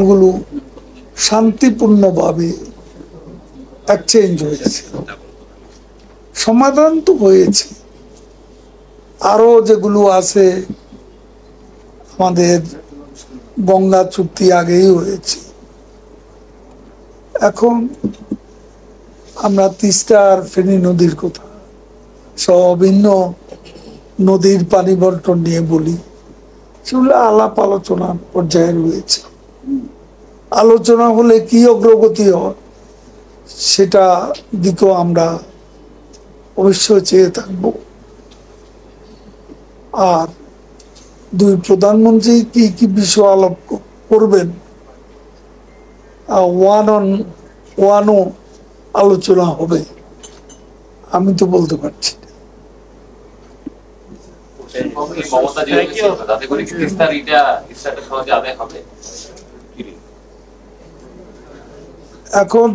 গুলো শান্তিপূর্ণভাবে এক্সচেঞ্জ হয়েছে, সমাধান তো হয়েছে। আরো যেগুলো আছে, আমাদের গঙ্গা চুক্তি আগেই হয়েছে। এখন আমরা তিস্তা আর ফেনী নদীর কথা সহ ভিন্ন নদীর পানি বন্টন নিয়ে বলি, সেগুলো আলাপ আলোচনার পর্যায়ে রয়েছে। আলোচনা হলে কি অগ্রগতি হয় সেটা দিকেও আমরা অবশ্যই চেয়ে থাকবো। আর দুই প্রধানমন্ত্রী কি কি বিষয় আলাপ করবেন, ওয়ান অন ওয়ানও আলোচনা হবে, আমি তো বলতে পারছি না। এখন